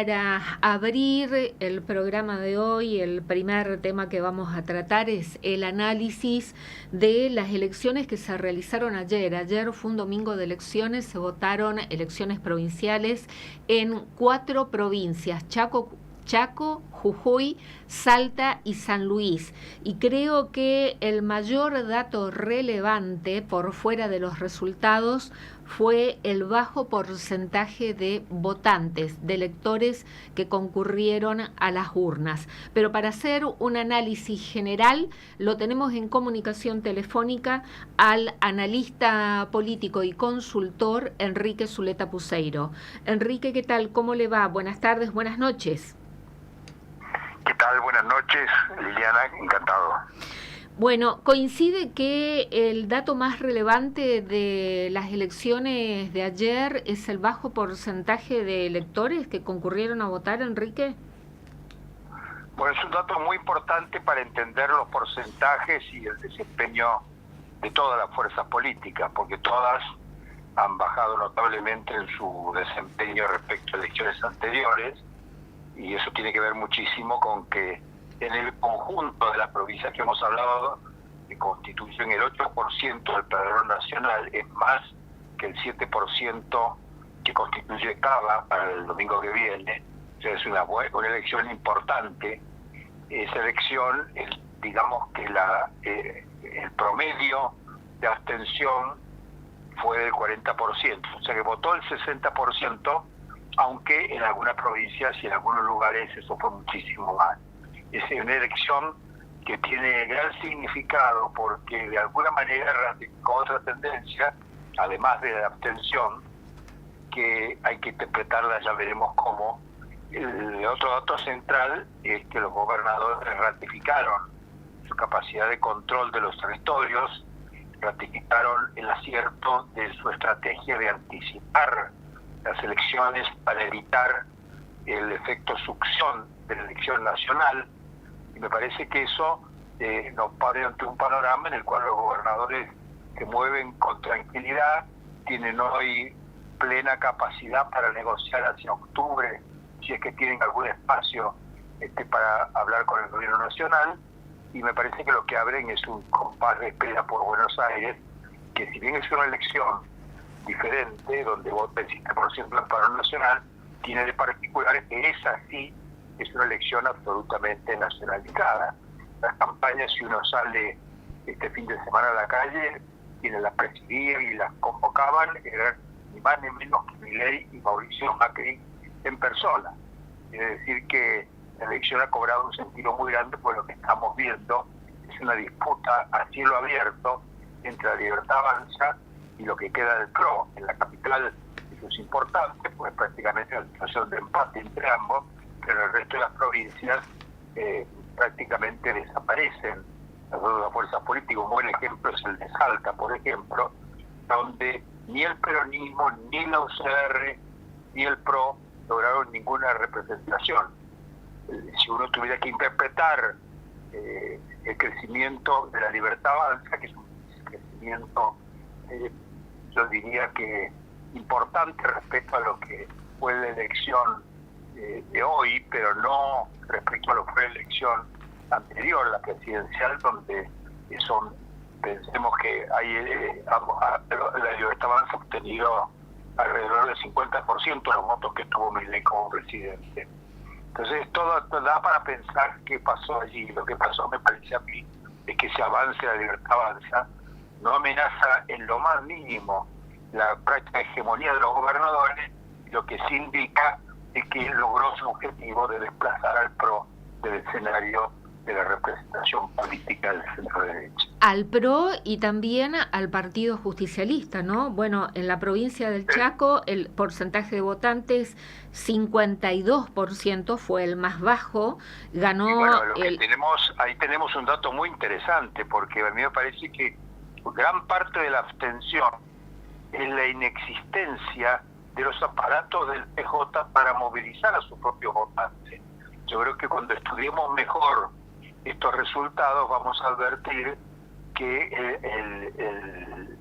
para abrir el programa de hoy, el primer tema que vamos a tratar es el análisis de las elecciones que se realizaron ayer. Ayer fue un domingo de elecciones, se votaron elecciones provinciales en 4 provincias: Chaco, Jujuy, Salta y San Luis. Y creo que el mayor dato relevante, por fuera de los resultados, fue el bajo porcentaje de votantes, de electores que concurrieron a las urnas. Pero para hacer un análisis general, lo tenemos en comunicación telefónica al analista político y consultor Enrique Zuleta Puceiro. Enrique, ¿qué tal? ¿Cómo le va? Buenas tardes, buenas noches. ¿Qué tal? Buenas noches, Liliana, encantado. Bueno, coincide que el dato más relevante de las elecciones de ayer es el bajo porcentaje de electores que concurrieron a votar, Enrique. Bueno, es un dato muy importante para entender los porcentajes y el desempeño de todas las fuerzas políticas, porque todas han bajado notablemente en su desempeño respecto a elecciones anteriores, y eso tiene que ver muchísimo con que en el conjunto de las provincias que hemos hablado, que constituyen el 8% del padrón nacional, es más que el 7% que constituye Cava para el domingo que viene. O sea, es una elección importante. Esa elección, digamos que el promedio de abstención fue del 40%, o sea que votó el 60%, aunque en algunas provincias y en algunos lugares eso fue muchísimo más. Es una elección que tiene gran significado porque de alguna manera ratificó otra tendencia, además de la abstención, que hay que interpretarla, ya veremos cómo. El otro dato central es que los gobernadores ratificaron su capacidad de control de los territorios, ratificaron el acierto de su estrategia de anticipar las elecciones para evitar el efecto succión de la elección nacional, y me parece que eso nos pone ante un panorama en el cual los gobernadores se mueven con tranquilidad, tienen hoy plena capacidad para negociar hacia octubre, si es que tienen algún espacio para hablar con el gobierno nacional, y me parece que lo que abren es un compás de espera por Buenos Aires, que si bien es una elección diferente, donde vota el 7% del padrón nacional, tiene de particular que esa sí es una elección absolutamente nacionalizada. Las campañas, si uno sale este fin de semana a la calle, quienes las presidían y las convocaban eran ni más ni menos que Milei y Mauricio Macri en persona. Es decir, que la elección ha cobrado un sentido muy grande, por lo que estamos viendo es una disputa a cielo abierto entre la Libertad Avanza y lo que queda del PRO. En la capital eso es importante, pues prácticamente una situación de empate entre ambos, pero en el resto de las provincias prácticamente desaparecen las dos fuerzas políticas. Un buen ejemplo es el de Salta, por ejemplo, donde ni el peronismo, ni la UCR, ni el PRO lograron ninguna representación. Si uno tuviera que interpretar el crecimiento de la Libertad Avanza, que es un crecimiento yo diría que importante respecto a lo que fue la elección de hoy, pero no respecto a lo que fue la elección anterior, la presidencial, donde pensemos que la Libertad Avanza ha obtenido alrededor del 50% de los votos que tuvo Milei como presidente. Entonces todo da para pensar qué pasó allí. Lo que pasó, me parece a mí, es que ese avance de la Libertad Avanza no amenaza en lo más mínimo la práctica hegemonía de los gobernadores, lo que sí indica es que logró su objetivo de desplazar al PRO del escenario de la representación política del centro derecha. Al PRO y también al Partido Justicialista, ¿no? Bueno, en la provincia del Chaco el porcentaje de votantes 52% fue el más bajo, ganó. Y bueno, ahí tenemos un dato muy interesante, porque a mí me parece que gran parte de la abstención es la inexistencia de los aparatos del PJ para movilizar a sus propios votantes. Yo creo que cuando estudiemos mejor estos resultados vamos a advertir que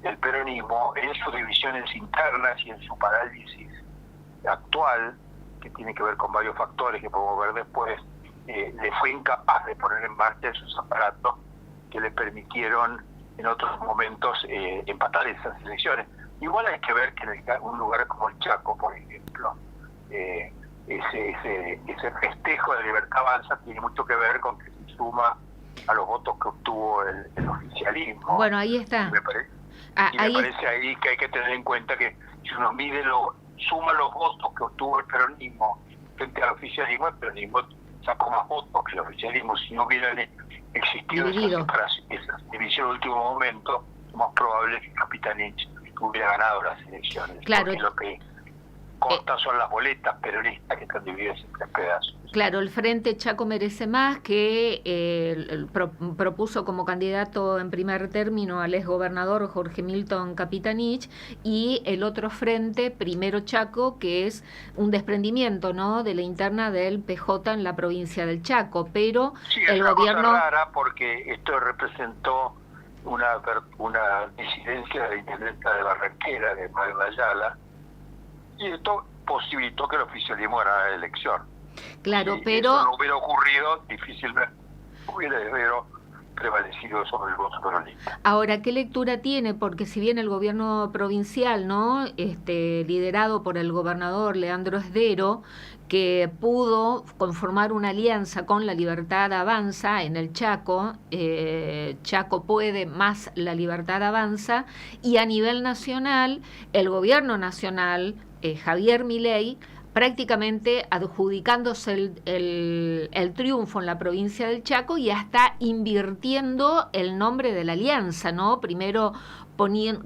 el peronismo, en sus divisiones internas y en su parálisis actual, que tiene que ver con varios factores que podemos ver después, le fue incapaz de poner en marcha esos aparatos que le permitieron en otros momentos empatar esas elecciones. Igual hay que ver que en un lugar como el Chaco, por ejemplo, ese festejo de Libertad Avanza tiene mucho que ver con que se suma a los votos que obtuvo el oficialismo. Bueno, ahí está. Me parece ahí que hay que tener en cuenta que si uno suma los votos que obtuvo el peronismo frente al oficialismo, el peronismo sacó más votos que el oficialismo. Si no hubieran existido esa división en último momento, lo más probable es que Capitanich hubiera ganado las elecciones. Claro. Porque lo que consta son las boletas peronistas que están divididas en 3 pedazos. Claro, el Frente Chaco Merece Más, que propuso como candidato en primer término al exgobernador Jorge Milton Capitanich, y el otro frente, Primero Chaco, que es un desprendimiento, ¿no?, de la interna del PJ en la provincia del Chaco, pero sí, el es gobierno... cosa rara porque esto representó una disidencia de la intendenta de Barranquera, de Magda Ayala, y esto posibilitó que el oficialismo ganara la elección. Claro, si pero... eso no hubiera ocurrido, difícilmente hubiera prevalecido sobre el voto peronista. Ahora, ¿qué lectura tiene? Porque si bien el gobierno provincial, ¿no?, liderado por el gobernador Leandro Esdero, que pudo conformar una alianza con la Libertad Avanza en el Chaco, Chaco Puede más la Libertad Avanza, y a nivel nacional, el gobierno nacional, Javier Milei, prácticamente adjudicándose el triunfo en la provincia del Chaco y hasta invirtiendo el nombre de la alianza, ¿no? Primero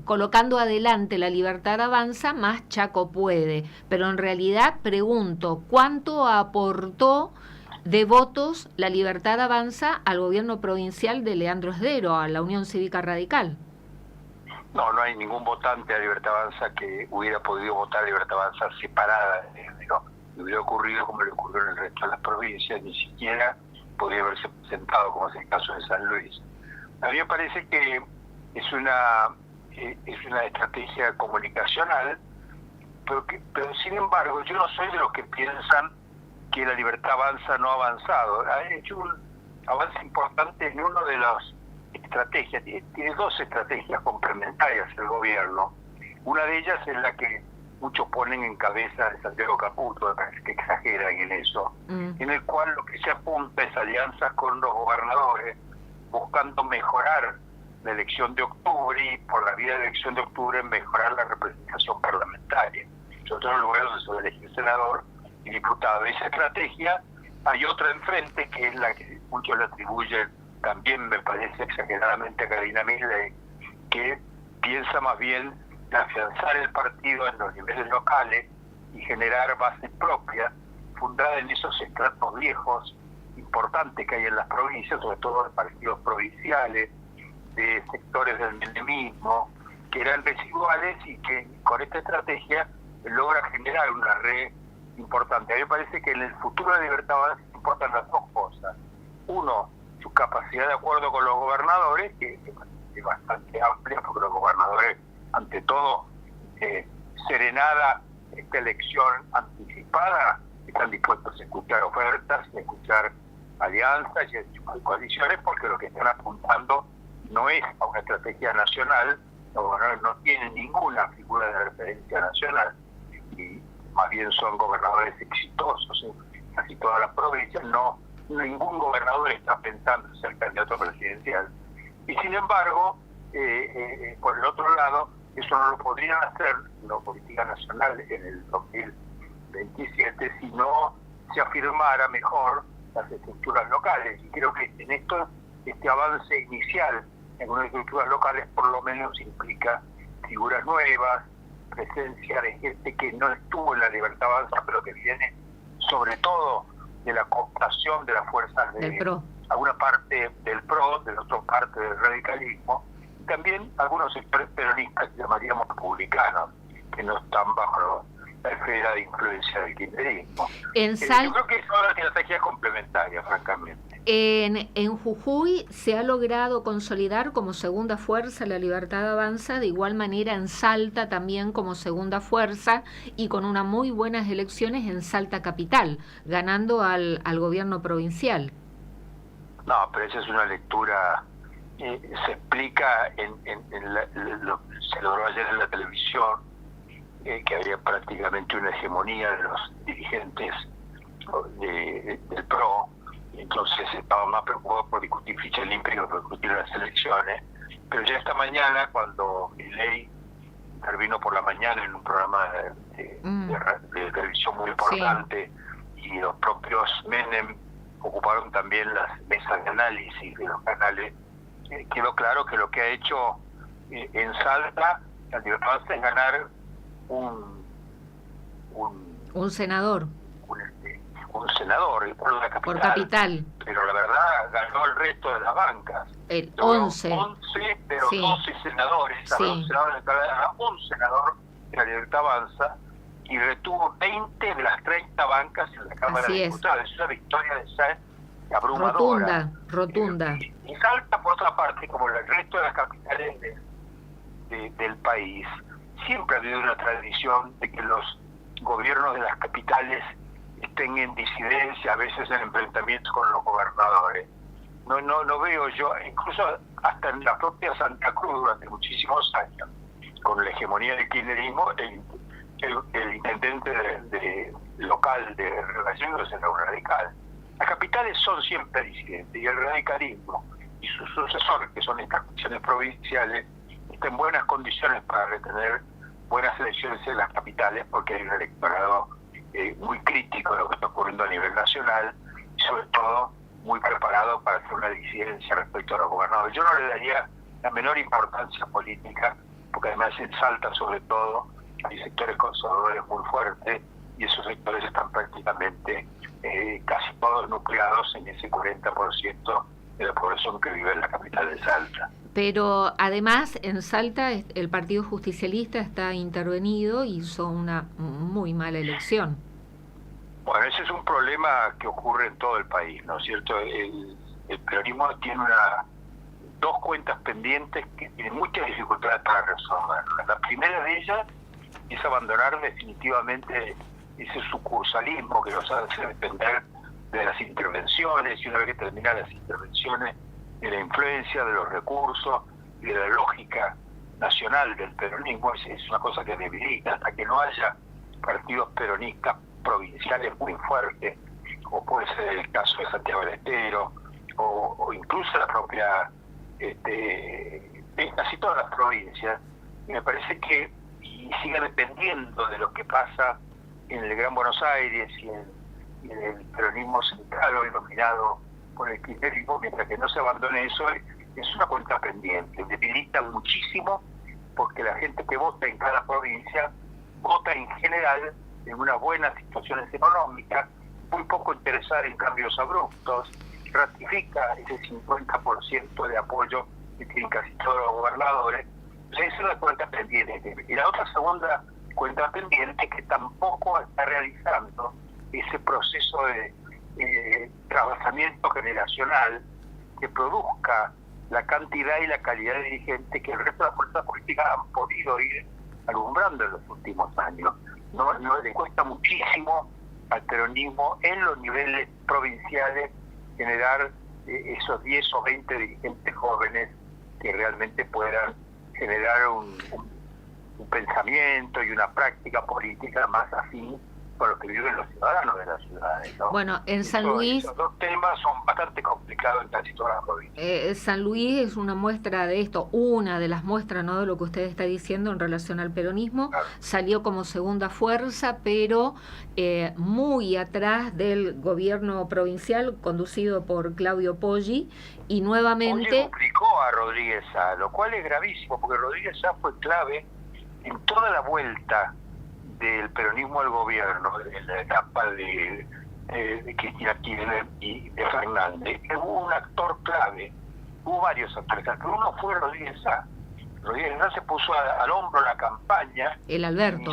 colocando adelante la Libertad Avanza más Chaco Puede. Pero en realidad pregunto, ¿cuánto aportó de votos la Libertad Avanza al gobierno provincial de Leandro Esdero, a la Unión Cívica Radical? No hay ningún votante de Libertad Avanza que hubiera podido votar a Libertad Avanza separada de Esdero. Le hubiera ocurrido como le ocurrió en el resto de las provincias, ni siquiera podría haberse presentado, como es el caso de San Luis. A mí me parece que es una estrategia comunicacional, pero sin embargo yo no soy de los que piensan que la Libertad Avanza no ha avanzado. Ha hecho un avance importante en uno de las estrategias. Tiene 2 estrategias complementarias el gobierno. Una de ellas es la que muchos ponen en cabeza de Santiago Caputo, me parece que exageran en eso, en el cual lo que se apunta es alianzas con los gobernadores, buscando mejorar la elección de octubre y por la vía de la elección de octubre mejorar la representación parlamentaria. Sobre todo en lugares donde se va a elegir senador y diputado. Esa estrategia, hay otra enfrente que es la que muchos le atribuyen también, me parece exageradamente, a Karina Milei, que piensa más bien de afianzar el partido en los niveles locales y generar bases propias, fundada en esos estratos viejos importantes que hay en las provincias, sobre todo de partidos provinciales, de sectores del menemismo, que eran residuales y que con esta estrategia logra generar una red importante. A mí me parece que en el futuro de Libertad Avanza importan las 2 cosas. Uno, su capacidad de acuerdo con los gobernadores, que es bastante amplia, porque los gobernadores, ante todo, serenada esta elección anticipada, están dispuestos a escuchar ofertas, a escuchar alianzas y a escuchar coaliciones, porque lo que están apuntando no es a una estrategia nacional, los gobernadores no tienen ninguna figura de referencia nacional, y más bien son gobernadores exitosos en casi todas las provincias. Ningún gobernador está pensando en ser candidato presidencial. Y sin embargo, por el otro lado, eso no lo podrían hacer en la política nacional en el 2027 si no se afirmara mejor las estructuras locales. Y creo que en esto, este avance inicial en unas estructuras locales por lo menos implica figuras nuevas, presencia de gente que no estuvo en la Libertad Avanza, pero que viene sobre todo de la cooptación de las fuerzas de alguna parte del PRO, de la otra parte del radicalismo, y también algunos sectores peronistas que llamaríamos republicanos, que no están bajo la esfera de influencia del kirchnerismo. Yo creo que es una estrategia complementaria, francamente. En Jujuy se ha logrado consolidar como segunda fuerza La Libertad Avanza, de igual manera en Salta también como segunda fuerza y con unas muy buenas elecciones en Salta capital, ganando al gobierno provincial. No, pero esa es una lectura, se explica se logró ayer en la televisión, que había prácticamente una hegemonía de los dirigentes del PRO. Entonces estaba más preocupado por discutir ficha limpia que por discutir las elecciones. Pero ya esta mañana, cuando Milei intervino por la mañana en un programa de televisión muy importante, sí, y los propios Menem ocuparon también las mesas de análisis de los canales, quedó claro que lo que ha hecho en Salta, La Libertad Avanza, es ganar un senador. Un senador por la capital. Por capital. Pero la verdad ganó el resto de las bancas. El 11. 11, pero sí, 12 senadores. Sí. Un senador de La Libertad Avanza y retuvo 20 de las 30 bancas en la Cámara de Diputados. Es una victoria de Sáenz abrumadora. Rotunda. Y Salta, por otra parte, como el resto de las capitales del país, siempre ha habido una tradición de que los gobiernos de las capitales estén en disidencia, a veces en enfrentamientos con los gobernadores. No veo yo, incluso hasta en la propia Santa Cruz durante muchísimos años, con la hegemonía del kirchnerismo, el intendente local de Relaciones era un radical. Las capitales son siempre disidentes y el radicalismo y sus sucesores, que son estas cuestiones provinciales, están en buenas condiciones para retener buenas elecciones en las capitales, porque hay un electorado muy crítico de lo que está ocurriendo a nivel nacional y sobre todo muy preparado para hacer una disidencia respecto a los gobernadores. Yo no le daría la menor importancia política, porque además en Salta sobre todo hay sectores conservadores muy fuertes y esos sectores están prácticamente casi todos nucleados en ese 40% de la población que vive en la capital de Salta. Pero además en Salta el Partido Justicialista está intervenido y hizo una muy mala elección. Bueno, ese es un problema que ocurre en todo el país, ¿no es cierto? El peronismo tiene dos cuentas pendientes que tienen muchas dificultades para resolverlas. La primera de ellas es abandonar definitivamente ese sucursalismo que los hace depender de las intervenciones, y una vez que terminan las intervenciones, de la influencia, de los recursos y de la lógica nacional del peronismo. Es una cosa que debilita hasta que no haya partidos peronistas provinciales muy fuertes, o puede ser el caso de Santiago del Estero, o incluso la propia, casi todas las provincias. Y me parece que siga dependiendo de lo que pasa en el Gran Buenos Aires y en el peronismo central, hoy dominado por el kirchnerismo, mientras que no se abandone eso, es una cuenta pendiente. Debilita muchísimo, porque la gente que vota en cada provincia vota en general en unas buenas situaciones económicas, muy poco interesada en cambios abruptos, ratifica ese 50% de apoyo que tienen casi todos los gobernadores. Esa es una cuenta pendiente. Y la otra segunda cuenta pendiente, que tampoco está realizando ese proceso de trabajamiento generacional que produzca la cantidad y la calidad de dirigentes que el resto de las fuerzas políticas han podido ir alumbrando en los últimos años. No le cuesta muchísimo al peronismo en los niveles provinciales generar esos 10 o 20 dirigentes jóvenes que realmente puedan generar un pensamiento y una práctica política más afín con lo que viven los ciudadanos de las ciudades, ¿no? Bueno, en San Luis... Esos dos temas son bastante complicados en casi todas las provincias. San Luis es una muestra de esto, una de las muestras, ¿no?, de lo que usted está diciendo en relación al peronismo. Claro. Salió como segunda fuerza, pero muy atrás del gobierno provincial conducido por Claudio Poggi, y nuevamente... Poggi duplicó a Rodríguez Sá, lo cual es gravísimo, porque Rodríguez Sá fue clave en toda la vuelta del peronismo al gobierno, en la etapa de Cristina Kirchner y de Fernández. Hubo un actor clave, hubo varios actores, pero uno fue Rodríguez Sá. Rodríguez Sá se puso al hombro la campaña. El Alberto.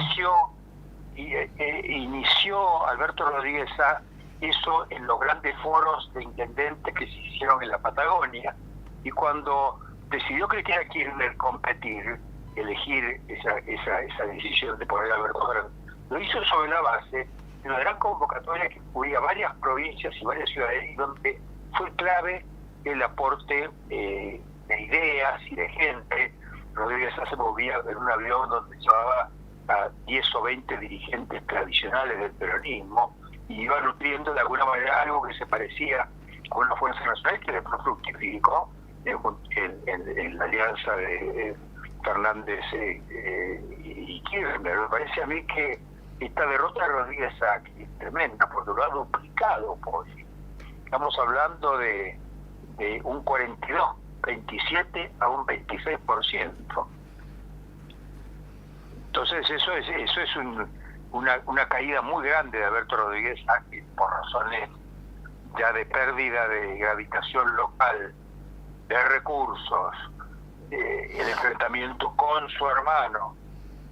Inició Alberto Rodríguez Sá eso en los grandes foros de intendentes que se hicieron en la Patagonia, y cuando decidió que Kirchner competir, elegir esa decisión de poner a Alberto Fernández, lo hizo sobre la base de una gran convocatoria que cubría varias provincias y varias ciudades, y donde fue clave el aporte de ideas y de gente. Rodríguez se movía en un avión donde llevaba a 10 o 20 dirigentes tradicionales del peronismo, y iba nutriendo de alguna manera algo que se parecía a una fuerza nacional que después fructificó en la alianza de Fernández y Kirchner. Me parece a mí que esta derrota de Rodríguez Sacchi es tremenda, porque lo ha duplicado. Estamos hablando de un 27 a un 26%. Entonces eso es una caída muy grande de Alberto Rodríguez Sacchi, por razones ya de pérdida de gravitación local, de recursos, el enfrentamiento con su hermano,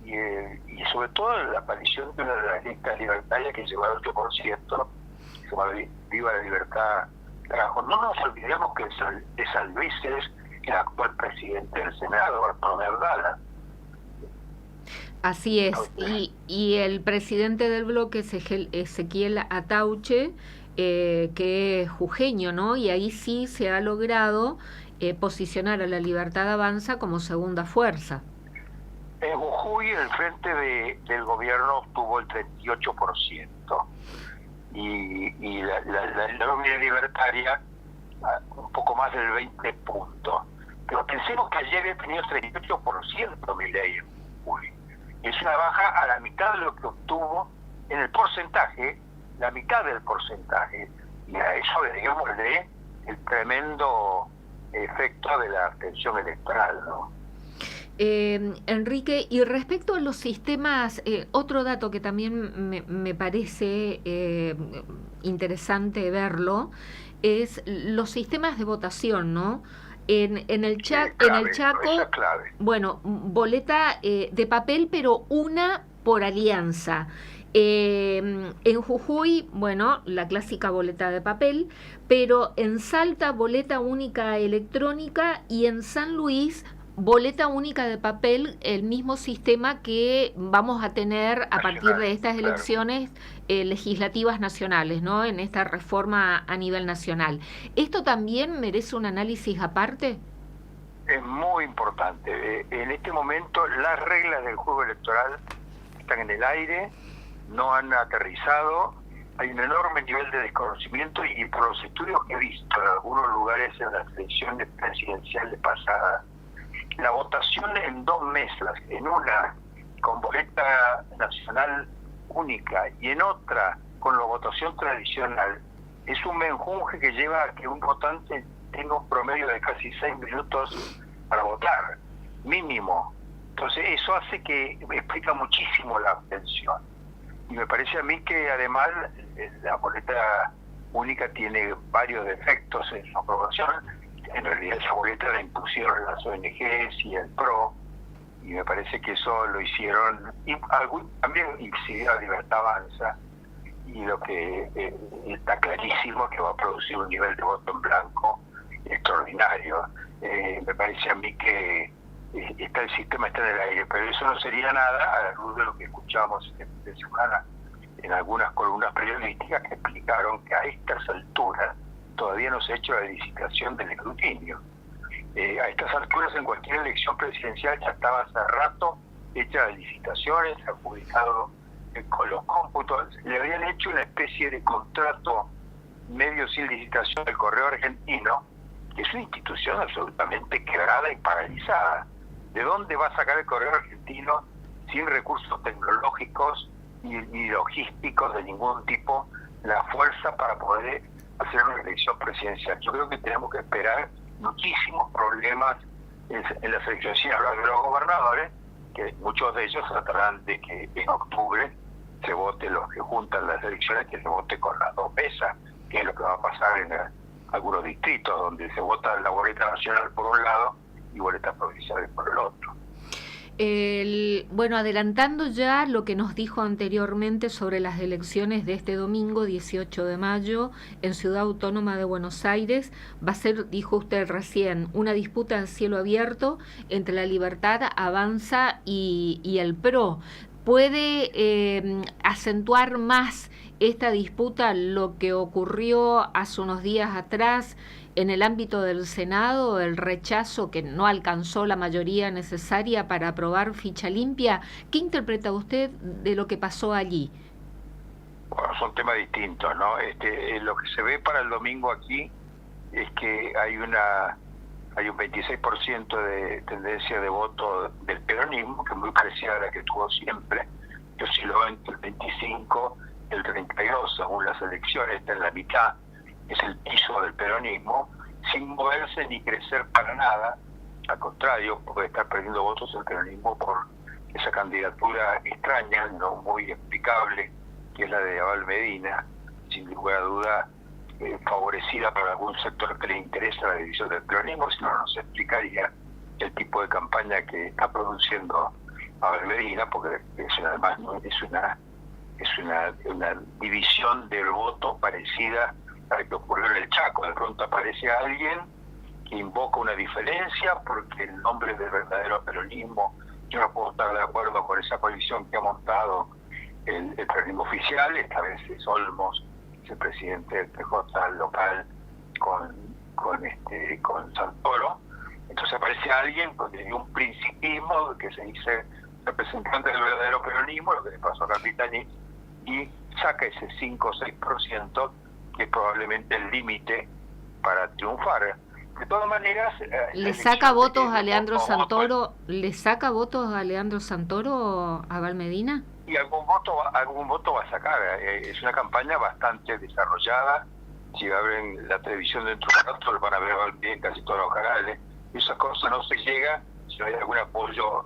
y sobre todo la aparición de una de las listas libertarias que llegó al 8%, que se llama Viva la Libertad Carajo. No nos olvidemos que de San Luis es el actual presidente del Senado, Bartolomé Abdala. Así es, y el presidente del bloque es Ezequiel Atauche, que es jujeño, ¿no? Y ahí sí se ha logrado posicionar a la Libertad Avanza como segunda fuerza. En Jujuy el frente del gobierno obtuvo el 38%, y la nómina libertaria un poco más del 20 puntos. Pero pensemos que ayer había tenido 38% Milei en Jujuy. Es una baja a la mitad de lo que obtuvo en el porcentaje, la mitad del porcentaje, y a eso agreguémosle el tremendo efecto de la abstención electoral, ¿no? Enrique, y respecto a los sistemas, otro dato que también me parece interesante verlo es los sistemas de votación, ¿no? En el Chaco, bueno, boleta de papel, pero una por alianza. En Jujuy, bueno, la clásica boleta de papel, pero en Salta, boleta única electrónica, y en San Luis, boleta única de papel, el mismo sistema que vamos a tener a partir de estas elecciones legislativas nacionales, ¿no? En esta reforma a nivel nacional. ¿Esto también merece un análisis aparte? Es muy importante. En este momento las reglas del juego electoral están en el aire, no han aterrizado, hay un enorme nivel de desconocimiento, y por los estudios que he visto en algunos lugares en las elecciones presidenciales pasadas, la votación en 2 mesas, en una con boleta nacional única y en otra con la votación tradicional, es un menjunje que lleva a que un votante tenga un promedio de casi 6 minutos para votar, mínimo. Entonces eso hace que explica muchísimo la abstención. Y me parece a mí que además la boleta única tiene varios defectos en su aprobación. En realidad esa boleta la impusieron las ONGs y el PRO, y me parece que eso lo hicieron, y también incidió la Libertad Avanza, y lo que está clarísimo que va a producir un nivel de voto en blanco extraordinario. Me parece a mí que el sistema está en el aire, pero eso no sería nada a la luz de lo que escuchábamos este fin de semana en algunas columnas periodísticas que explicaron que a estas alturas todavía no se ha hecho la licitación del escrutinio. A estas alturas, en cualquier elección presidencial ya estaba hace rato hecha las licitaciones, adjudicado con los cómputos. Le habían hecho una especie de contrato medio sin licitación del Correo Argentino, que es una institución absolutamente quebrada y paralizada. ¿De dónde va a sacar el Correo Argentino sin recursos tecnológicos ni logísticos de ningún tipo la fuerza para poder hacer una elección presidencial? Yo creo que tenemos que esperar muchísimos problemas en las elecciones, sin hablar de los gobernadores, que muchos de ellos tratarán de que en octubre se vote, los que juntan las elecciones, que se vote con las 2 mesas, que es lo que va a pasar en algunos distritos donde se vota la boleta nacional por un lado y boletas provinciales por el otro. Bueno, adelantando ya lo que nos dijo anteriormente sobre las elecciones de este domingo, 18 de mayo, en Ciudad Autónoma de Buenos Aires, va a ser, dijo usted recién, una disputa a cielo abierto entre La Libertad Avanza y el PRO. ¿Puede acentuar más esta disputa lo que ocurrió hace unos días atrás en el ámbito del Senado, el rechazo que no alcanzó la mayoría necesaria para aprobar ficha limpia? ¿Qué interpreta usted de lo que pasó allí? Bueno, son temas distintos, ¿no? Lo que se ve para el domingo aquí es que hay un 26% de tendencia de voto del peronismo, que es muy parecida a la que tuvo siempre, que osciló entre el 25 y el 32, según las elecciones, está en la mitad, es el piso del peronismo, sin moverse ni crecer para nada. Al contrario, puede estar perdiendo votos el peronismo por esa candidatura extraña, no muy explicable, que es la de Abel Medina, sin lugar a duda favorecida por algún sector que le interesa la división del peronismo, si no nos explicaría el tipo de campaña que está produciendo Abel Medina, porque además es una división del voto parecida a la que ocurrió en el Chaco. De pronto aparece alguien que invoca una diferencia porque el nombre del verdadero peronismo, yo no puedo estar de acuerdo con esa coalición que ha montado el peronismo oficial, esta vez es Olmos, el presidente del PJ local con Santoro. Entonces aparece alguien con un principismo que se dice representante del verdadero peronismo, lo que le pasó a Capitani, y saca ese 5 o 6%, que es probablemente el límite para triunfar. De todas maneras, ¿le saca votos a Leandro Santoro? ¿Le saca votos a Leandro Santoro a Abel Medina? Y algún voto va a sacar. Es una campaña bastante desarrollada. Si abren la televisión dentro de un rato, van a ver bien casi todos los canales. Esas cosas no se llega si no hay algún apoyo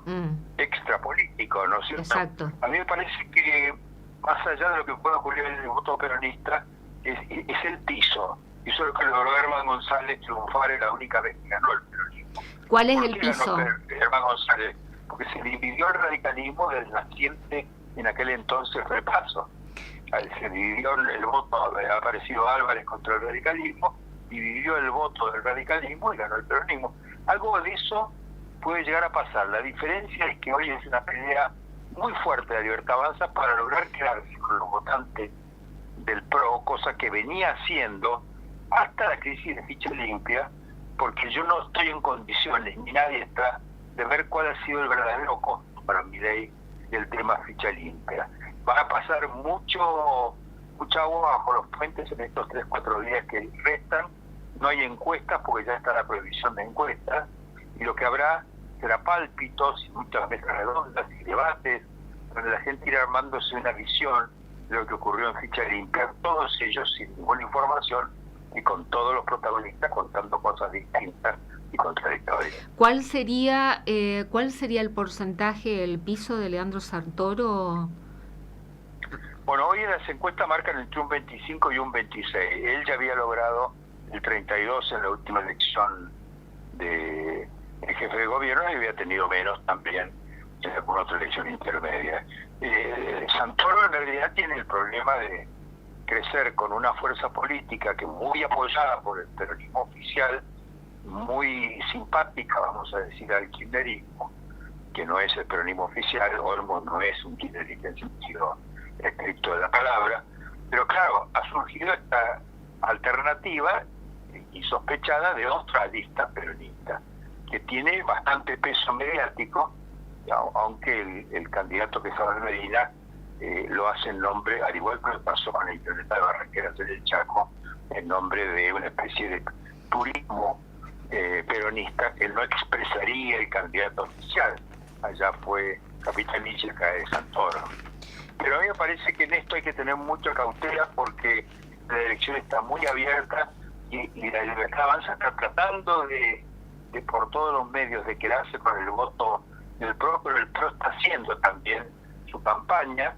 extra político, ¿no es cierto? Exacto. A mí me parece que más allá de lo que pueda ocurrir en el voto peronista, es el piso. Y eso es lo que logró Herman González triunfar en la única vez que ganó el peronismo. ¿Cuál es el piso? Herman González, porque se dividió el radicalismo del naciente en aquel entonces repaso. Se dividió el voto, ha aparecido Álvarez contra el radicalismo, dividió el voto del radicalismo y ganó el peronismo. Algo de eso puede llegar a pasar. La diferencia es que hoy es una pelea muy fuerte de Libertad Avanza para lograr quedarse con los votantes del PRO, cosa que venía haciendo hasta la crisis de ficha limpia, porque yo no estoy en condiciones, ni nadie está, de ver cuál ha sido el verdadero costo para Milei del tema ficha limpia. Van a pasar mucha agua bajo los puentes en estos 3-4 días que restan. No hay encuestas porque ya está la prohibición de encuestas, y lo que habrá será pálpitos y muchas mesas redondas y debates donde la gente irá armándose una visión de lo que ocurrió en ficha limpia, todos ellos sin ninguna información y con todos los protagonistas contando cosas distintas y contradictorias. ¿Cuál sería el porcentaje, el piso de Leandro Santoro? Bueno, hoy en las encuestas marcan entre un 25 y un 26. Él ya había logrado el 32 en la última elección de jefe de gobierno y había tenido menos también en alguna otra elección intermedia. Santoro en realidad tiene el problema de crecer con una fuerza política que muy apoyada por el peronismo oficial, muy simpática, vamos a decir, al kirchnerismo, que no es el peronismo oficial. Olmos no es un kirchnerista en sentido estricto de la palabra, pero claro, ha surgido esta alternativa insospechada de otra lista peronista, que tiene bastante peso mediático, aunque el candidato que es Abel Medina lo hace en nombre, al igual que pasó con la intendenta de Barranqueras del Chaco, en nombre de una especie de turismo peronista que no expresaría el candidato oficial. Allá fue Capitanich y acá es Santoro. Pero a mí me parece que en esto hay que tener mucha cautela porque la elección está muy abierta y la Libertad Avanza está tratando de por todos los medios de quedarse con el voto del PRO, pero el PRO está haciendo también su campaña,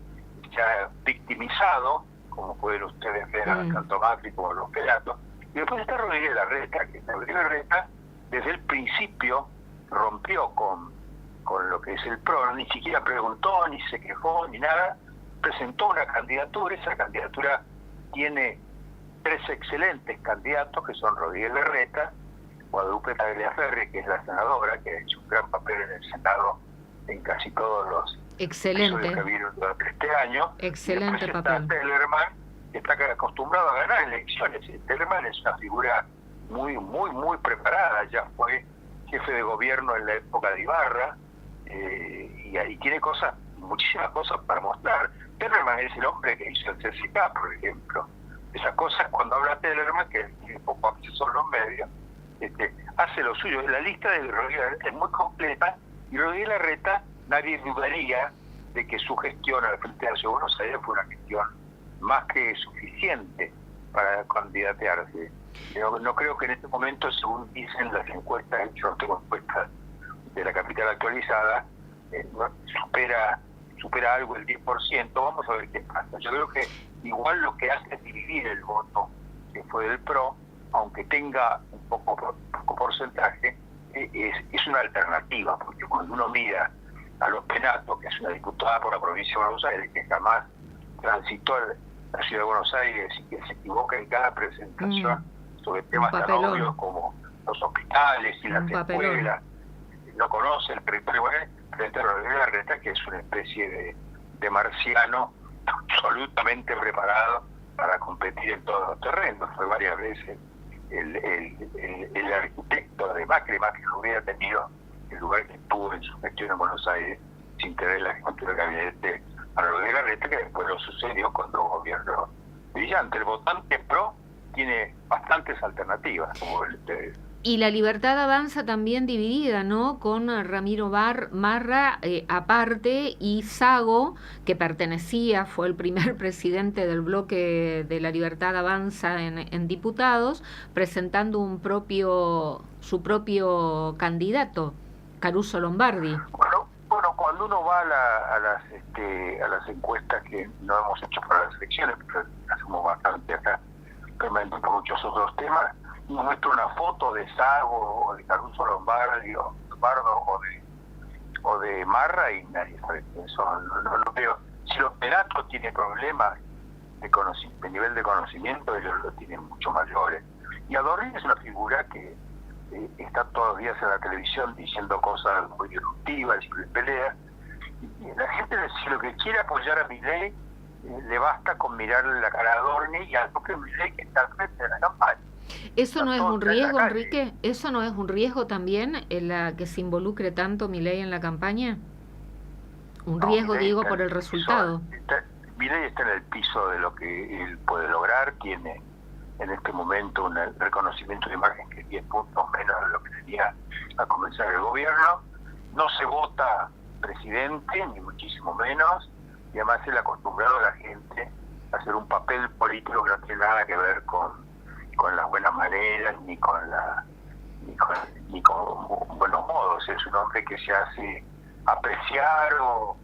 se ha victimizado, como pueden ustedes ver, tanto Macri como los pelatos. Y después está Rodríguez Larreta, que Rodríguez Larreta desde el principio rompió con con lo que es el PRO, ni siquiera preguntó, ni se quejó, ni nada, presentó una candidatura. Esa candidatura tiene 3 excelentes candidatos, que son Rodríguez Larreta, Guadalupe Tagliaferri, que es la senadora, que ha hecho un gran papel en el Senado en casi todos los episodios que vieron durante este año. Excelente papel. Está Tellerman, que está acostumbrado a ganar elecciones. Tellerman es una figura muy preparada, ya fue jefe de gobierno en la época de Ibarra, y ahí tiene muchísimas cosas para mostrar. Tellerman es el hombre que hizo el CCK, por ejemplo. Esas cosas, cuando habla Tellerman, que tiene poco acceso a los medios, hace lo suyo. La lista de Rodríguez Larreta es muy completa, y Rodríguez Larreta, nadie dudaría de que su gestión al frente de la Ciudad de Buenos Aires fue una gestión más que suficiente para candidatearse. No creo que en este momento, según dicen las encuestas, yo no tengo encuestas de la capital actualizada, supera algo el 10%. Vamos a ver qué pasa. Yo creo que igual lo que hace es dividir el voto que fue del PRO, aunque tenga un poco porcentaje, es una alternativa, porque cuando uno mira a Los Penato, que es una diputada por la provincia de Buenos Aires, que jamás transitó la ciudad de Buenos Aires y que se equivoca en cada presentación sobre temas tan obvios como los hospitales y las escuelas, no conoce el territorio frente a Rodríguez Larreta, que es una especie de marciano absolutamente preparado para competir en todos los terrenos. Fue varias veces el arquitecto de Macri no hubiera tenido el lugar que tuvo en su gestión en Buenos Aires sin tener la jefatura de gabinete a Rodríguez Larreta, que después lo sucedió con dos gobiernos brillantes. El votante PRO tiene bastantes alternativas, como ustedes. Y la Libertad Avanza también dividida, ¿no? Con Ramiro Marra aparte, y Sago, que fue el primer presidente del bloque de la Libertad Avanza en diputados, presentando su propio candidato, Caruso Lombardi. Bueno, cuando uno va a las encuestas, que no hemos hecho para las elecciones, pero hacemos bastante acá, permanente por muchos otros temas, uno muestra una foto de Sago o de Caruso Lombardi o de Marra y nadie sabe quién son. No veo. Si los Penato tiene problemas de nivel de conocimiento, ellos lo tienen mucho mayores. Y Adorni es una figura que está todos los días en la televisión diciendo cosas muy disruptivas y pelea. Y la gente, si lo que quiere apoyar a Milei, le basta con mirarle la cara a Adorni y al propio Milei, que está al frente de la campaña. ¿Eso no es un riesgo, Enrique? ¿Eso no es un riesgo también en la que se involucre tanto Milei en la campaña? Un riesgo, digo, por el resultado. Milei está en el piso de lo que él puede lograr. Tiene en este momento un reconocimiento de imagen que es 10 puntos menos de lo que tenía al comenzar el gobierno. No se vota presidente, ni muchísimo menos, y además él ha acostumbrado a la gente a hacer un papel político que no tiene nada que ver con las buenas maneras ni con buenos modos. Es un hombre que se hace apreciar o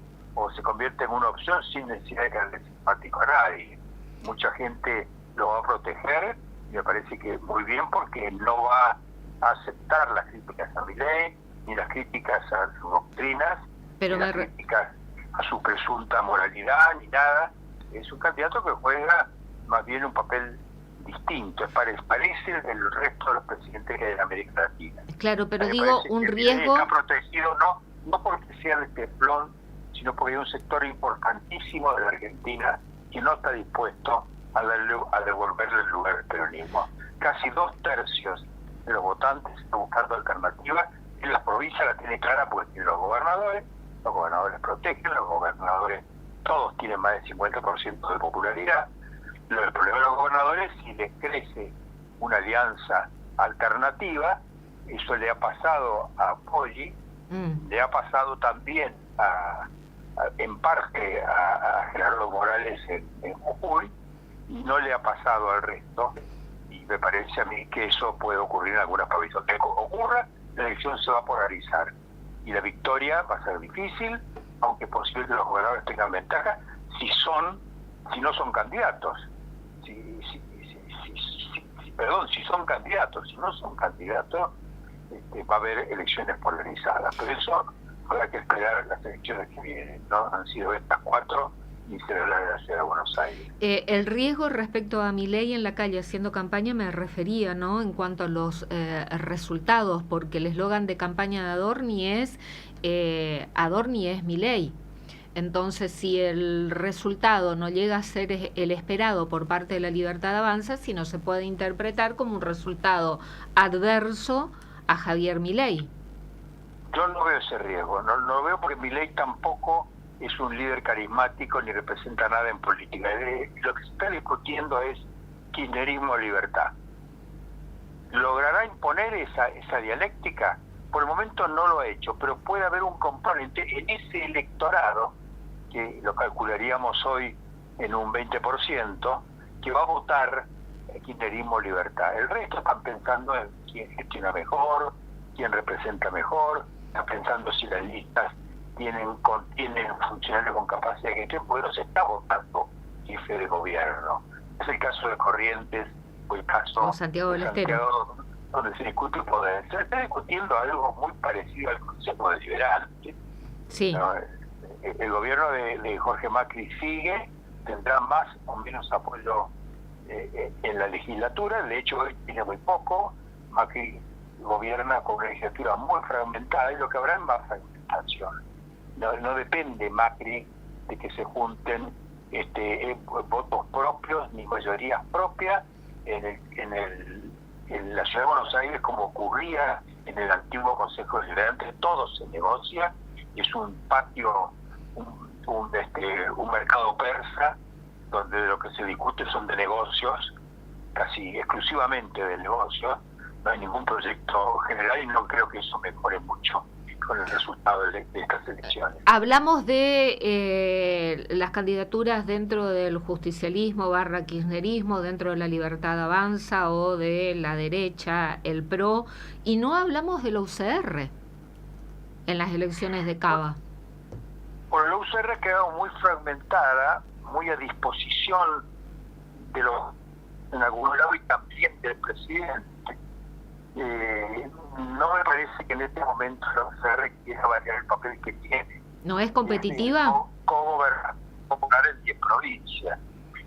se convierte en una opción sin necesidad de caerle simpático a nadie. Mucha gente lo va a proteger y me parece que muy bien, porque no va a aceptar las críticas a Milei, ni las críticas a sus doctrinas, ni las críticas a su presunta moralidad, ni nada. Es un candidato que juega más bien un papel distinto, parece el resto de los presidentes que hay en América Latina. Claro, pero digo, un riesgo... Está protegido no porque sea de teflón, sino porque hay un sector importantísimo de la Argentina que no está dispuesto a devolverle el lugar al peronismo. Casi 2/3 de los votantes están buscando alternativas. En las provincias la tiene clara porque tienen los gobernadores protegen, los gobernadores todos tienen más del 50% de popularidad. El problema de los gobernadores, si les crece una alianza alternativa, eso le ha pasado a Poggi, le ha pasado también en parte a Gerardo Morales en Jujuy, y no le ha pasado al resto, y me parece a mí que eso puede ocurrir en algunas provincias. Que ocurra, la elección se va a polarizar, y la victoria va a ser difícil, aunque es posible que los gobernadores tengan ventaja si no son candidatos. Si son candidatos. Si no son candidatos, va a haber elecciones polarizadas. Pero eso habrá que esperar las elecciones que vienen, ¿no? Han sido estas 4 y será la de la Ciudad de Buenos Aires. El riesgo respecto a Milei en la calle haciendo campaña me refería, ¿no?, en cuanto a los resultados, porque el eslogan de campaña de Adorni es Milei. Entonces, si el resultado no llega a ser el esperado por parte de la Libertad Avanza, sino se puede interpretar como un resultado adverso a Javier Milei. Yo no veo ese riesgo, no lo veo porque Milei tampoco es un líder carismático ni representa nada en política. Lo que se está discutiendo es kirchnerismo o libertad. ¿Logrará imponer esa dialéctica? Por el momento no lo ha hecho, pero puede haber un componente en ese electorado, que lo calcularíamos hoy en un 20%, que va a votar kirchnerismo o libertad. El resto están pensando en quién gestiona mejor, quién representa mejor, están pensando si las listas tienen funcionarios con capacidad de gestión, porque no se está votando jefe de gobierno. Es el caso de Corrientes o el caso o Santiago del Estero, Santiago, donde se discute el poder. Se está discutiendo algo muy parecido al Consejo Deliberante. Sí. ¿No? El gobierno de Jorge Macri sigue, tendrá más o menos apoyo en la legislatura. De hecho, hoy tiene muy poco. Macri gobierna con una legislatura muy fragmentada, y lo que habrá es más fragmentación. No depende Macri de que se junten votos propios ni mayorías propias en la Ciudad de Buenos Aires, como ocurría en el antiguo Consejo Deliberante. Todo se negocia, es un patio, un mercado persa, donde lo que se discute son de negocios, casi exclusivamente de negocios. No hay ningún proyecto general y no creo que eso mejore mucho con el resultado de estas elecciones. Hablamos de las candidaturas dentro del justicialismo / kirchnerismo, dentro de la Libertad Avanza o de la derecha, el PRO, y no hablamos de la UCR en las elecciones de Cava. Bueno, la UCR ha quedado muy fragmentada, muy a disposición de en algún lado y también del presidente. No me parece que en este momento la UCR quiera variar el papel que tiene. ¿No es competitiva? ¿Cómo gobernar en 10 provincias?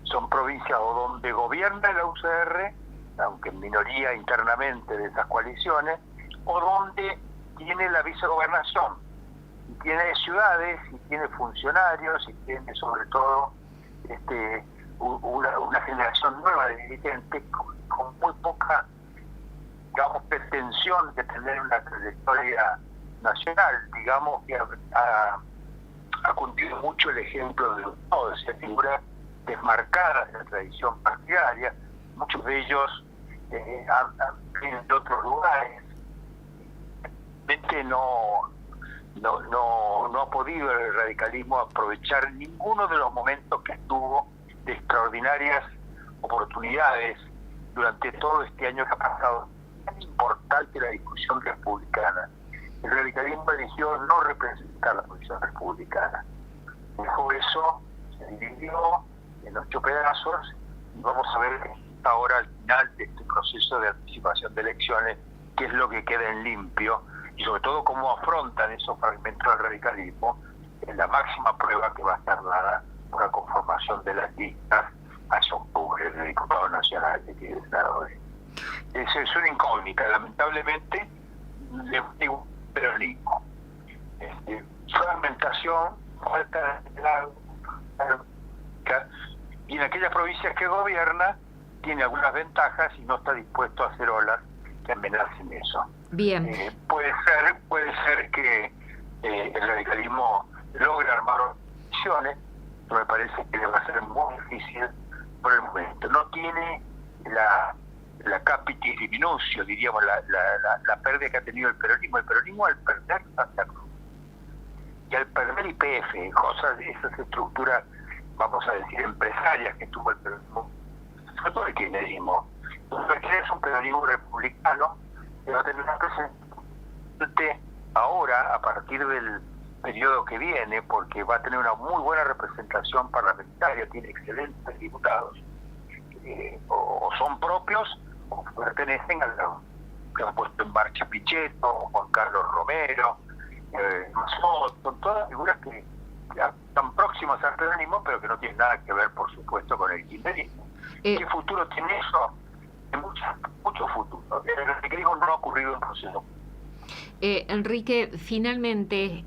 Son provincias o donde gobierna la UCR, aunque en minoría internamente de esas coaliciones, o donde tiene la vicegobernación, y tiene ciudades, y tiene funcionarios, y tiene sobre todo una generación nueva de dirigentes con muy poca, digamos, pretensión de tener una trayectoria nacional. Digamos que ha cundido mucho el ejemplo de esa figura desmarcada de la tradición partidaria. Muchos de ellos vienen de otros lugares. No ha podido el radicalismo aprovechar ninguno de los momentos que tuvo de extraordinarias oportunidades durante todo este año que ha pasado. Es importante la discusión republicana. El radicalismo eligió no representar la posición republicana. Dejó eso, se dividió en 8 pedazos, y vamos a ver ahora al final de este proceso de anticipación de elecciones qué es lo que queda en limpio, y sobre todo cómo afrontan esos fragmentos del radicalismo en la máxima prueba que va a estar dada por la conformación de las listas hacia octubre de diputados nacionales y de senadores. Es una incógnita, lamentablemente, de un peronismo. Fragmentación, falta y en aquellas provincias que gobierna tiene algunas ventajas y no está dispuesto a hacer olas que amenacen eso. Bien. Puede ser que el radicalismo logre armar organizaciones, pero me parece que le va a ser muy difícil por el momento. No tiene la capitis diminucio, diríamos, la pérdida que ha tenido el peronismo. El peronismo, al perder Santa Cruz y al perder YPF, cosas de esas estructuras, vamos a decir, empresarias que tuvo el peronismo, sobre todo el kirchnerismo. Entonces, es un peronismo republicano que va a tener una representante ahora, a partir del periodo que viene, porque va a tener una muy buena representación parlamentaria, tiene excelentes diputados, o son propios o pertenecen a la que han puesto en marcha Pichetto, Juan Carlos Romero, Masot, son todas figuras que están próximas al peronismo, pero que no tienen nada que ver, por supuesto, con el kirchnerismo. ¿Qué futuro tiene eso? Mucho futuro. El kirchnerismo no ha ocurrido en proceso. Enrique, finalmente,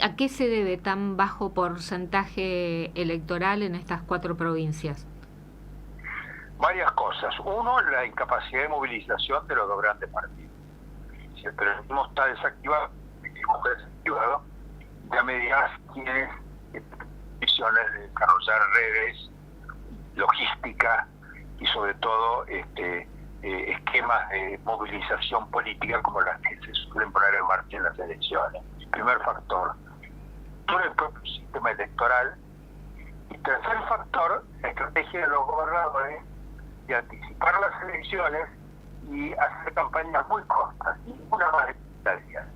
¿a qué se debe tan bajo porcentaje electoral en estas 4 provincias? Varias cosas. Uno, la incapacidad de movilización de los 2 grandes partidos. Si el peronismo está desactivado, ya me dirás quiénes visiones de desarrollar redes, logística y sobre todo esquemas de movilización política como las que se suelen poner en marcha en las elecciones. Primer factor. Todo el propio sistema electoral. Y tercer factor, la estrategia de los gobernadores de anticipar las elecciones y hacer campañas muy cortas, ninguna más de 30 días,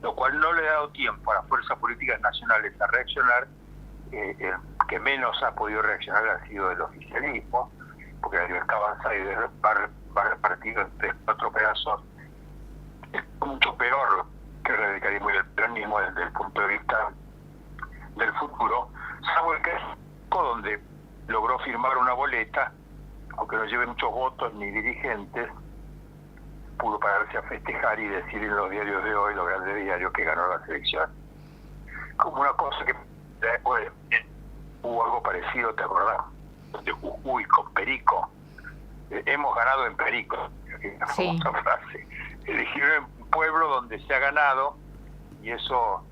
lo cual no le ha dado tiempo a las fuerzas políticas nacionales a reaccionar. Que menos ha podido reaccionar ha sido el oficialismo, porque la libertad avanza y va repartido en 3 o 4 pedazos. Es mucho peor que el radicalismo y el peronismo desde el punto de vista del futuro, salvo el caso donde logró firmar una boleta, aunque no lleve muchos votos ni dirigentes, pudo pararse a festejar y decir en los diarios de hoy, los grandes diarios, que ganó la elección. Como una cosa que después hubo algo parecido, ¿te acordás? De Jujuy con Perico. Hemos ganado en Perico, la famosa frase. Elegir un pueblo donde se ha ganado, y eso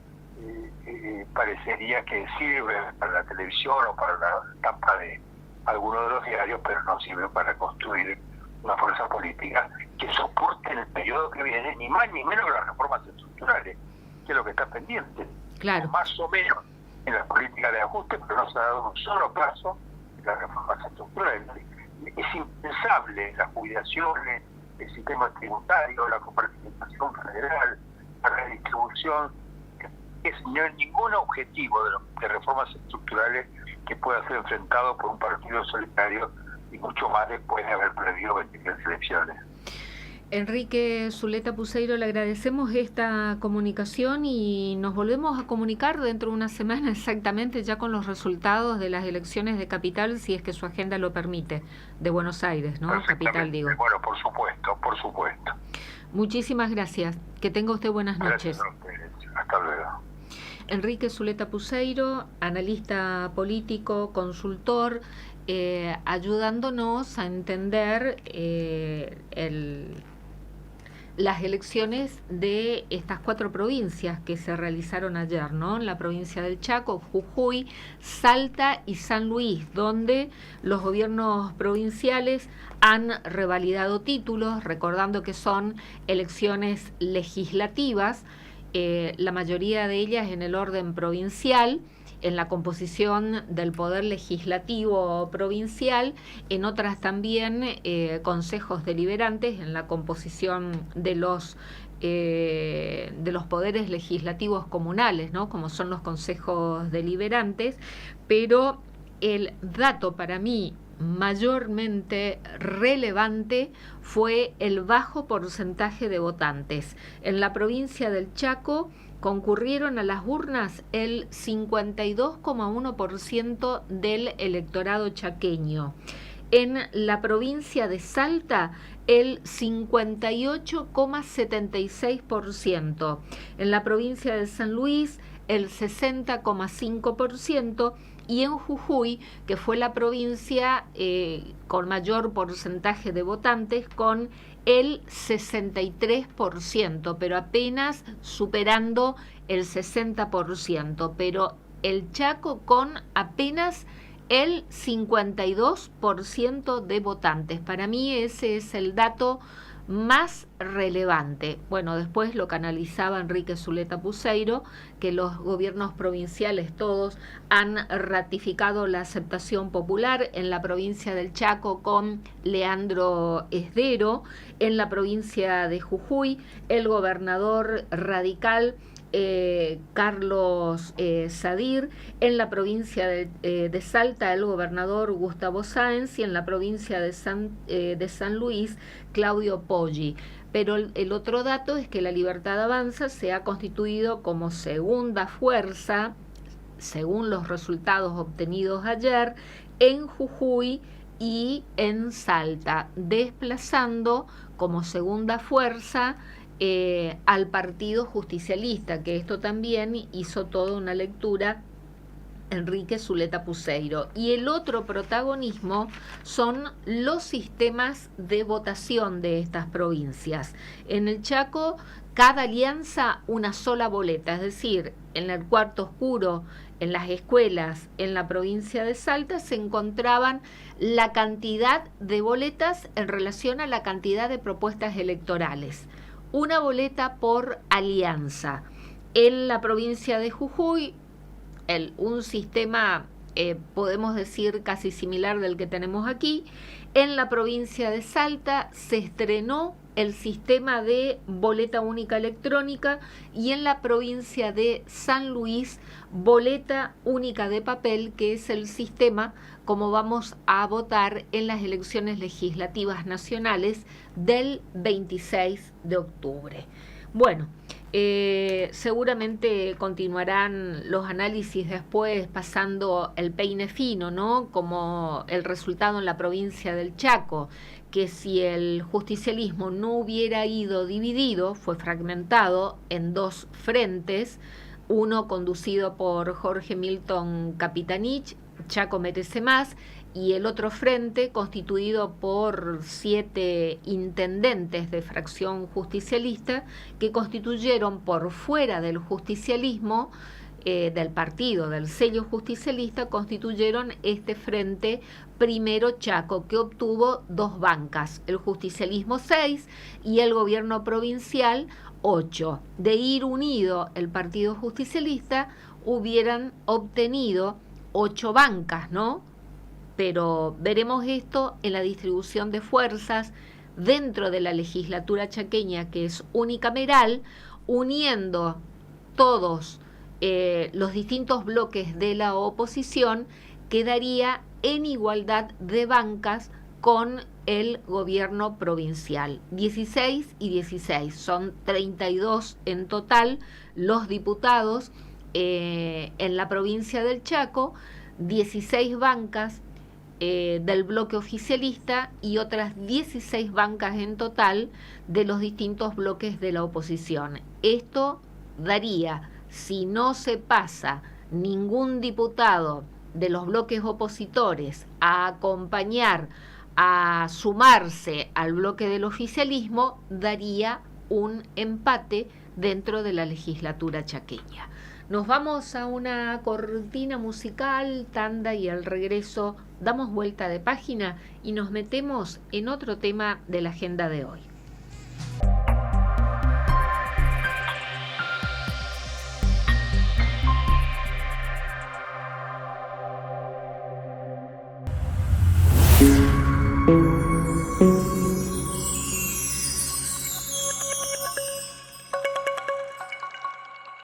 parecería que sirve para la televisión o para la tapa de alguno de los diarios, pero no sirve para construir una fuerza política que soporte en el periodo que viene, ni más ni menos que las reformas estructurales, que es lo que está pendiente. Claro. Más o menos en la política de ajuste, pero no se ha dado un solo paso en las reformas estructurales. Es impensable las jubilaciones, el sistema tributario, la coparticipación federal, la redistribución. No hay ningún objetivo de reformas estructurales que pueda ser enfrentado por un partido solitario, y mucho más después de haber perdido 23 elecciones. Enrique Zuleta Puseiro, le agradecemos esta comunicación y nos volvemos a comunicar dentro de una semana exactamente ya con los resultados de las elecciones de Capital, si es que su agenda lo permite, de Buenos Aires, ¿no? Capital, digo. Bueno, por supuesto, por supuesto. Muchísimas gracias. Que tenga usted buenas noches. Gracias a ustedes. Hasta luego. Enrique Zuleta Puseiro, analista político, consultor, ayudándonos a entender las elecciones de estas 4 provincias que se realizaron ayer, ¿no? La provincia del Chaco, Jujuy, Salta y San Luis, donde los gobiernos provinciales han revalidado títulos, recordando que son elecciones legislativas, la mayoría de ellas en el orden provincial, en la composición del poder legislativo provincial, en otras también consejos deliberantes, en la composición de los poderes legislativos comunales, ¿no? Como son los consejos deliberantes, pero el dato para mí mayormente relevante fue el bajo porcentaje de votantes. En la provincia del Chaco concurrieron a las urnas el 52,1% del electorado chaqueño. En la provincia de Salta, el 58,76%. En la provincia de San Luis, el 60,5%. Y en Jujuy, que fue la provincia con mayor porcentaje de votantes, con el 63%, pero apenas superando el 60%, pero el Chaco con apenas el 52% de votantes. Para mí ese es el dato más relevante. Bueno, después lo canalizaba Enrique Zuleta Puseiro, que los gobiernos provinciales todos han ratificado la aceptación popular, en la provincia del Chaco con Leandro Esdero, en la provincia de Jujuy el gobernador radical Carlos Sadir, en la provincia de Salta el gobernador Gustavo Sáenz y en la provincia de San Luis Claudio Poggi. Pero el otro dato es que la Libertad Avanza se ha constituido como segunda fuerza, según los resultados obtenidos ayer, en Jujuy y en Salta, desplazando como segunda fuerza al Partido Justicialista, que esto también hizo toda una lectura Enrique Zuleta Puseiro. Y el otro protagonismo son los sistemas de votación de estas provincias. En el Chaco, cada alianza una sola boleta, es decir, en el Cuarto Oscuro, en las escuelas, en la provincia de Salta, se encontraban la cantidad de boletas en relación a la cantidad de propuestas electorales. Una boleta por alianza. En la provincia de Jujuy, un sistema, podemos decir, casi similar del que tenemos aquí. En la provincia de Salta se estrenó el sistema de boleta única electrónica y en la provincia de San Luis, boleta única de papel, que es el sistema como vamos a votar en las elecciones legislativas nacionales del 26 de octubre. Bueno, seguramente continuarán los análisis después pasando el peine fino, ¿no? Como el resultado en la provincia del Chaco, que si el justicialismo no hubiera ido dividido, fue fragmentado en dos frentes, uno conducido por Jorge Milton Capitanich, Chaco Merece Más, y el otro frente constituido por 7 intendentes de fracción justicialista que constituyeron por fuera del justicialismo, del partido, del sello justicialista, constituyeron este frente Primero Chaco, que obtuvo 2 bancas, el justicialismo 6 y el gobierno provincial 8. De ir unido el partido justicialista hubieran obtenido 8 bancas, ¿no? Pero veremos esto en la distribución de fuerzas dentro de la legislatura chaqueña, que es unicameral, uniendo todos los distintos bloques de la oposición, quedaría en igualdad de bancas con el gobierno provincial. 16 y 16, son 32 en total los diputados en la provincia del Chaco, 16 bancas del bloque oficialista y otras 16 bancas en total de los distintos bloques de la oposición. Esto daría, si no se pasa ningún diputado de los bloques opositores a acompañar, a sumarse al bloque del oficialismo, daría un empate dentro de la legislatura chaqueña. Nos vamos a una cortina musical, tanda, y al regreso damos vuelta de página y nos metemos en otro tema de la agenda de hoy.